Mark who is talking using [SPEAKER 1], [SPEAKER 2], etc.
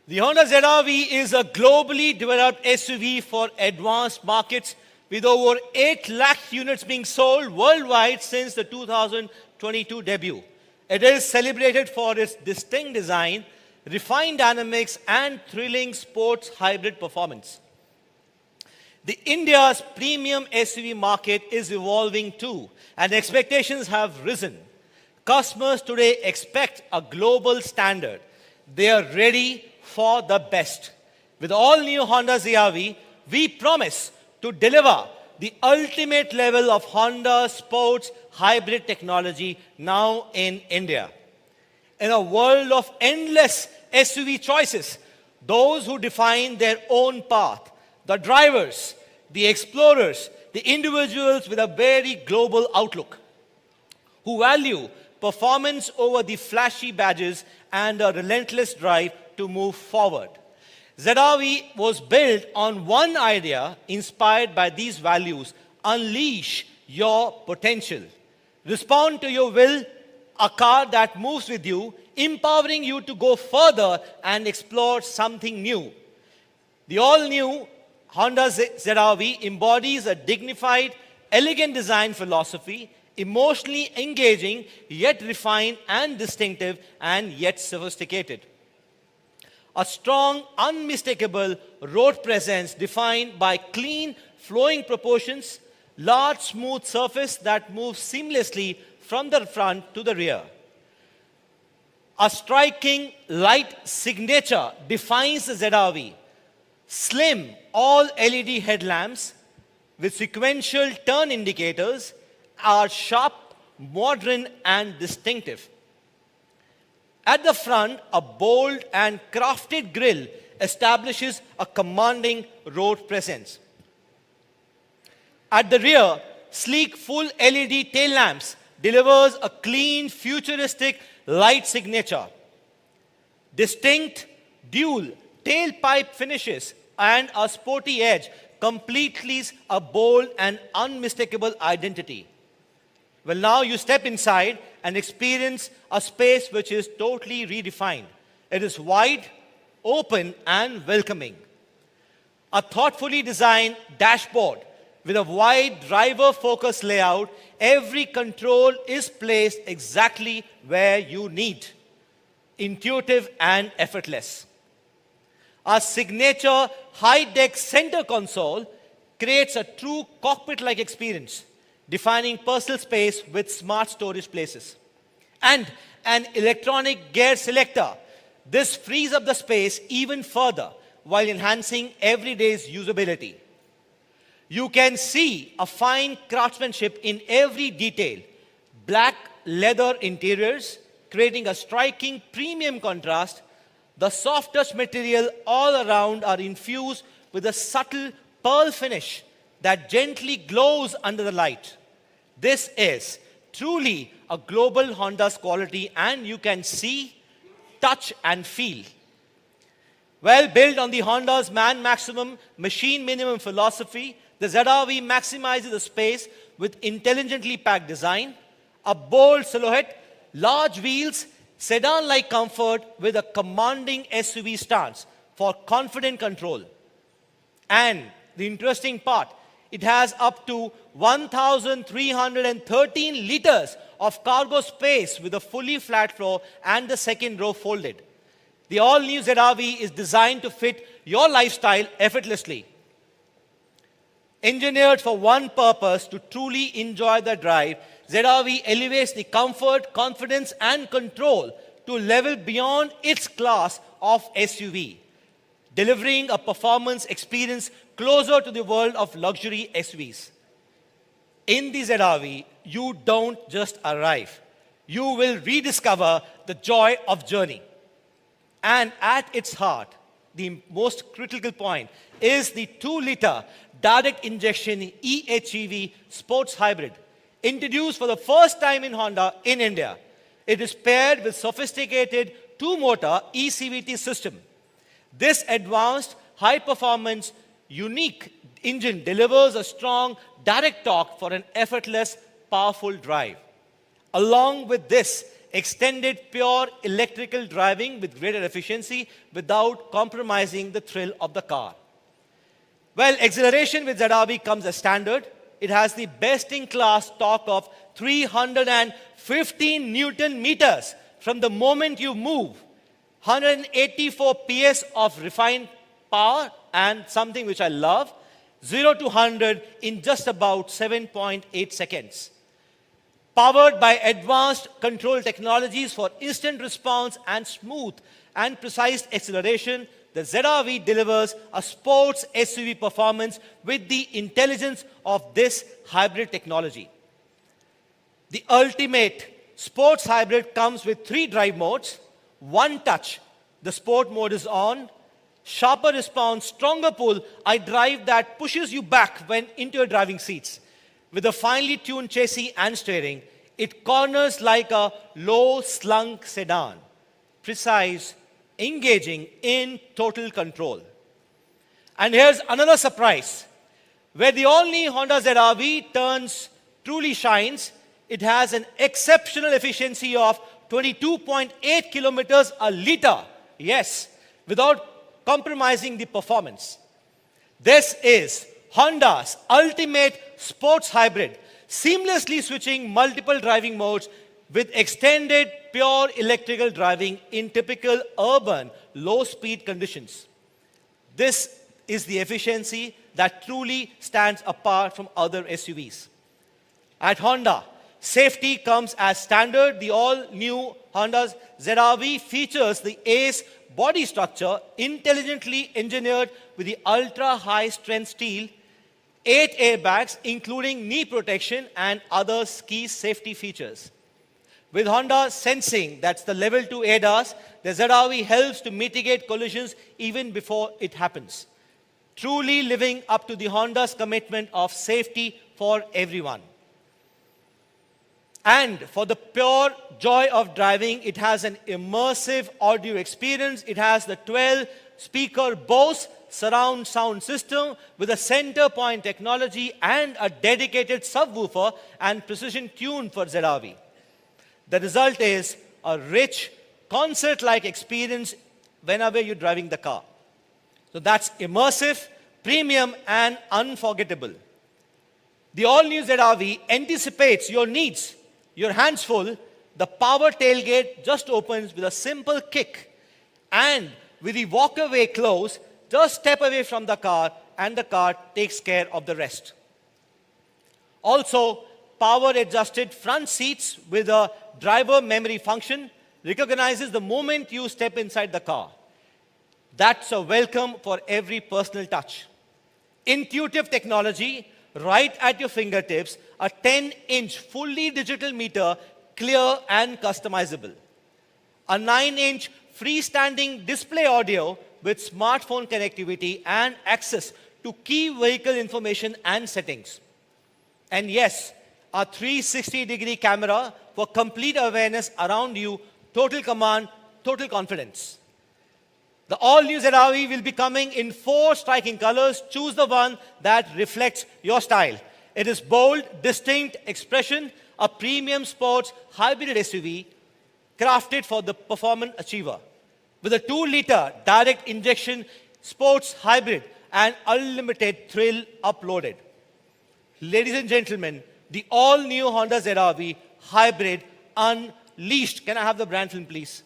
[SPEAKER 1] The Honda ZR-V is a globally developed SUV for advanced markets with over 8 lakh units being sold worldwide since the 2022 debut. It is celebrated for its distinct design, refined dynamics, and thrilling sports hybrid performance. The India's premium SUV market is evolving too, and expectations have risen. Customers today expect a global standard. They are ready for the best. With all new Honda ZR-V, we promise to deliver the ultimate level of Honda sports hybrid technology now in India. In a world of endless SUV choices, those who define their own path, the drivers, the explorers, the individuals with a very global outlook, who value performance over the flashy badges and a relentless drive to move forward. ZR-V was built on one idea inspired by these values: unleash your potential. Respond to your will, a car that moves with you, empowering you to go further and explore something new. The all-new Honda ZR-V embodies a dignified, elegant design philosophy, emotionally engaging, yet refined and distinctive, and yet sophisticated. A strong, unmistakable road presence defined by clean, flowing proportions, large, smooth surface that moves seamlessly from the front to the rear. A striking light signature defines the ZR-V. Slim, all-LED headlamps with sequential turn indicators are sharp, modern, and distinctive. At the front, a bold and crafted grille establishes a commanding road presence. At the rear, sleek full LED tail lamps delivers a clean, futuristic light signature. Distinct dual tailpipe finishes and a sporty edge completely a bold and unmistakable identity. Well, now you step inside and experience a space which is totally redefined. It is wide, open, and welcoming. A thoughtfully designed dashboard with a wide driver-focused layout, every control is placed exactly where you need. Intuitive and effortless. Our signature high-deck center console creates a true cockpit-like experience, defining personal space with smart storage places. And an electronic gear selector. This frees up the space even further while enhancing everyday's usability. You can see a fine craftsmanship in every detail. Black leather interiors, creating a striking premium contrast. The soft touch material all around are infused with a subtle pearl finish that gently glows under the light. This is truly a global Honda's quality, and you can see, touch, and feel. Well, built on the Honda's man maximum, machine minimum philosophy, the ZR-V maximizes the space with intelligently packed design, a bold silhouette, large wheels, sedan-like comfort with a commanding SUV stance for confident control. And the interesting part, it has up to 1,313 liters of cargo space with a fully flat floor and the second row folded. The all-new ZR-V is designed to fit your lifestyle effortlessly. Engineered for one purpose, to truly enjoy the drive, ZR-V elevates the comfort, confidence, and control to a level beyond its class of SUV, delivering a performance experience closer to the world of luxury SUVs. In the ZR-V, you don't just arrive. You will rediscover the joy of journey. And at its heart, the most critical point is the 2-liter direct injection HEV sports hybrid, introduced for the first time in Honda in India. It is paired with sophisticated 2-motor eCVT system. This advanced, high-performance, unique engine delivers a strong direct torque for an effortless, powerful drive. Along with this, extended pure electrical driving with greater efficiency without compromising the thrill of the car. Well, acceleration with ZR-V comes as standard. It has the best-in-class torque of 315 Newton meters from the moment you move, 184 PS of refined power, and something which I love, 0 to 100 in just about 7.8 seconds. Powered by advanced control technologies for instant response and smooth and precise acceleration, the ZR-V delivers a sports SUV performance with the intelligence of this hybrid technology. The ultimate sports hybrid comes with 3 drive modes. One touch, the sport mode is on. Sharper response, stronger pull, a drive that pushes you back when into your driving seats. With a finely tuned chassis and steering, it corners like a low-slung sedan. Precise, engaging in total control. And here's another surprise. Where the all-new Honda ZR-V truly shines, it has an exceptional efficiency of 22.8 kilometers a liter. Yes, without compromising the performance. This is Honda's ultimate sports hybrid, seamlessly switching multiple driving modes with extended pure electrical driving in typical urban low-speed conditions. This is the efficiency that truly stands apart from other SUVs. At Honda, safety comes as standard. The all-new Honda's ZR-V features the ACE body structure, intelligently engineered with the ultra-high strength steel, 8 airbags, including knee protection and other key safety features. With Honda sensing, that's the level 2 ADAS, the ZR-V helps to mitigate collisions even before it happens. Truly living up to the Honda's commitment of safety for everyone. And for the pure joy of driving, it has an immersive audio experience. It has the 12-speaker Bose surround sound system with a center point technology and a dedicated subwoofer and precision tune for ZR-V. The result is a rich, concert-like experience whenever you're driving the car. So that's immersive, premium, and unforgettable. The all-new ZR-V anticipates your needs. Your hands full, the power tailgate just opens with a simple kick. And with the walk-away close, just step away from the car and the car takes care of the rest. Also, power-adjusted front seats with a driver memory function recognizes the moment you step inside the car. That's a welcome for every personal touch. Intuitive technology, right at your fingertips, a 10-inch fully digital meter, clear and customizable. A 9-inch freestanding display audio with smartphone connectivity and access to key vehicle information and settings. And yes, a 360-degree camera for complete awareness around you, total command, total confidence. The all-new ZR-V will be coming in 4 striking colors. Choose the one that reflects your style. It is bold, distinct expression, a premium sports hybrid SUV crafted for the performance achiever. With a 2-liter direct injection sports hybrid and unlimited thrill uploaded. Ladies and gentlemen, the all-new Honda ZR-V hybrid unleashed. Can I have the brand film, please?